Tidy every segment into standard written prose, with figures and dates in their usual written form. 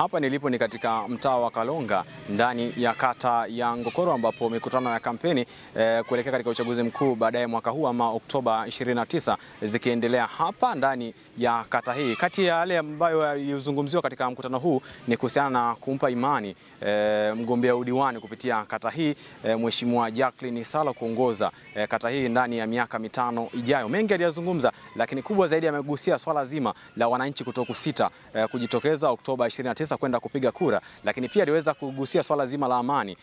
hapa nilipo ni katika mtaa wa Kalonga ndani ya kata ya Ngokoro, ambapo mikutano ya kampeni kuelekea katika uchaguzi mkuu baadaye mwaka huu ama Oktoba 29 zikiendelea hapa ndani ya kata hii. Kati ya yale ambayo yalizungumziwa katika mkutano huu ni kuhusiana na kumpa imani mgombea udiwani kupitia kata hii Mheshimiwa Jacqueline Sala kuongoza kata hii ndani ya miaka 5 ijayo. Mengi aliyazungumza, lakini kubwa zaidi amegusia swala zima la wananchi kutokusita kujitokeza Oktoba 29 kwenda kupiga kura, lakini pia aliweza kugusia swala zima la amani,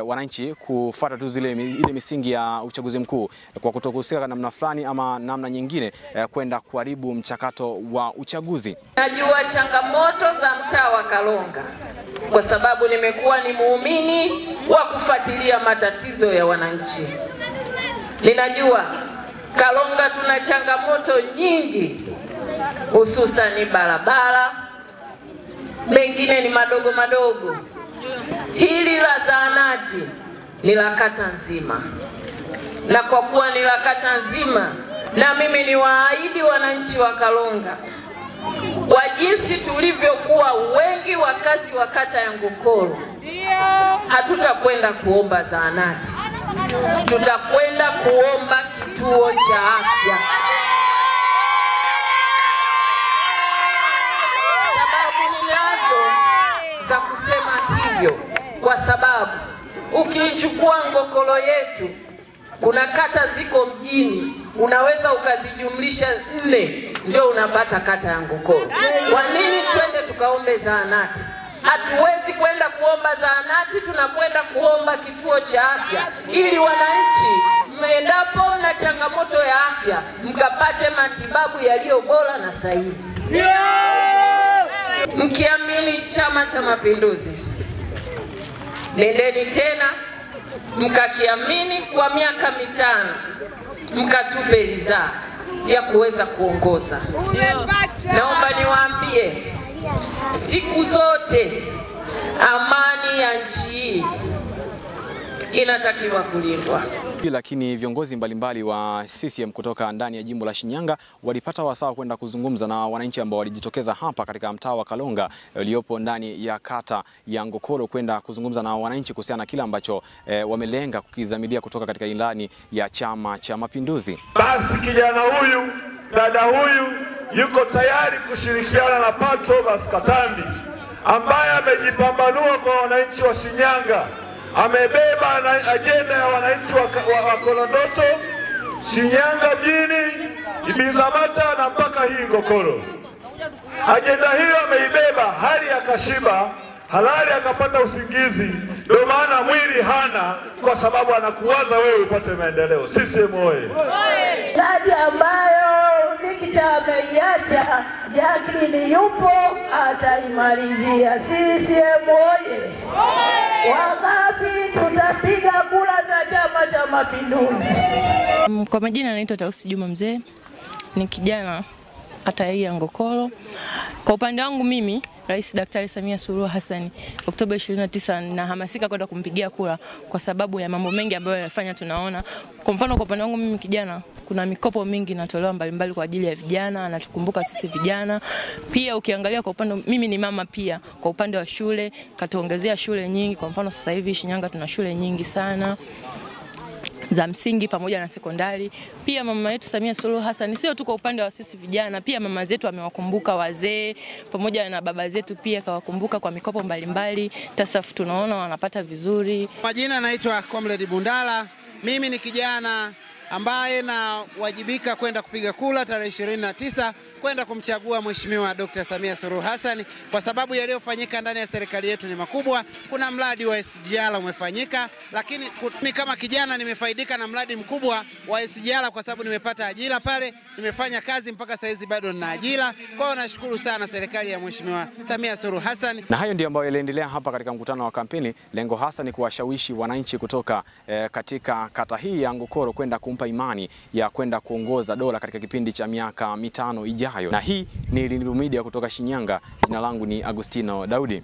wananchi kufuata tu ile misingi ya uchaguzi mkuu kwa kutokusika namna fulani ama namna nyingine kwenda kuharibu mchakato wa uchaguzi. Najua changamoto za mtaa wa Kalonga kwa sababu nimekuwa ni muumini wa kufuatilia matatizo ya wananchi. Ninajua Kalonga tuna changamoto nyingi, hususan barabara, mengine ni madogo madogo. Hili la zahanati ni la kata nzima, na kwa kuwa ni la kata nzima, na mimi ni waahidi wananchi wa Kalonga, kwa jinsi tulivyokuwa wengi wakazi wa kata ya Ngokoro, hatutakwenda kuomba zahanati, tutakwenda kuomba kituo cha afya. Sababu ninazo za kusema hivyo, kwa sababu ukiichukua Ngokoro yetu, kuna kata ziko mjini, unaweza ukazijumlisha 4 ndio unapata kata ya Ngokoro. Kwa nini twende tukaombe zahanati? Hatuwezi kwenda kuomba zahanati, tunakwenda kuomba kituo cha afya, ili wananchi mwendapo mna changamoto ya afya mkapate matibabu yaliyo bora na sahihi. Mkiamini Chama cha Mapinduzi, nendeni tena mkakiamini kwa miaka 5, mkatupe ridhaa ya kuweza kuongoza. Naomba niwaambie, siku zote amani ya nchi hii inatakiwa kulindwa. Lakini viongozi mbalimbali wa CCM kutoka ndani ya jimbo la Shinyanga walipata wasaa kwenda kuzungumza na wananchi ambao walijitokeza hapa katika mtaa wa Kalonga uliopo ndani ya kata ya Ngokoro, kwenda kuzungumza na wananchi kuhusiana na kile ambacho wamelenga kukizamilia kutoka katika ilani ya Chama cha Mapinduzi. Basi kijana huyu, dada huyu yuko tayari kushirikiana na Patrobas Katambi ambaye amejipambanua kwa wananchi wa Shinyanga. Amebeba ajenda ya wananchi wa Kolondoto, Shinyanga mjini, Ibizamata na mpaka hii Ngokoro. Ajenda hiyo ameibeba hali akashiba, halali akapata usingizi. Ndio maana mwili hana, kwa sababu anakuwaza wewe upate maendeleo. CCM oye! Miradi ambayo Victor ameiacha, Jacqueline yupo ataimalizia. CCM oye! Wangapi tutapiga kura za Chama cha Mapinduzi? Kwa majina naitwa Tausi Juma Mzee, ni kijana kata hii ya Ngokoro. Kwa upande wangu mimi, Rais Daktari Samia Suluhu Hassan, Oktoba 29 nahamasika kwenda kumpigia kura kwa sababu ya mambo mengi ambayo yanafanya tunaona. Kwa mfano kwa upande wangu mimi kijana, kuna mikopo mingi inatolewa mbalimbali kwa ajili ya vijana, anatukumbuka sisi vijana. Pia ukiangalia kwa upande, mimi ni mama pia, kwa upande wa shule katuongezea shule nyingi. Kwa mfano sasa hivi Shinyanga tuna shule nyingi sana za msingi pamoja na sekondari. Pia mama yetu Samia Suluhu Hassan sio tu kwa upande wa sisi vijana, pia mama zetu amewakumbuka wazee pamoja na baba zetu, pia kawakumbuka kwa mikopo mbalimbali. TASAF tunaona wanapata vizuri. Majina naitwa Comrade Bundala. Mimi ni kijana ambaye nawajibika kwenda kupiga kura tarehe 29 kwenda kumchagua Mheshimiwa Dr. Samia Suluhu Hassan, kwa sababu yaliyofanyika ndani ya serikali yetu ni makubwa. Kuna mradi wa SGR umefanyika, lakini mimi kama kijana nimefaidika na mradi mkubwa wa SGR kwa sababu nimepata ajira pale, nimefanya kazi mpaka sasa hizi bado nina ajira. Kwa hiyo nashukuru sana serikali ya Mheshimiwa Samia Suluhu Hassan. Na hayo ndio ambayo yaliendelea hapa katika mkutano wa kampeni. Lengo hasa ni kuwashawishi wananchi kutoka katika kata hii ya Ngokoro kwenda kumpa imani ya kwenda kuongoza dola katika kipindi cha miaka 5 ijayo. Na hii ni Lulu Media kutoka Shinyanga. Jina langu ni Agustino Daudi.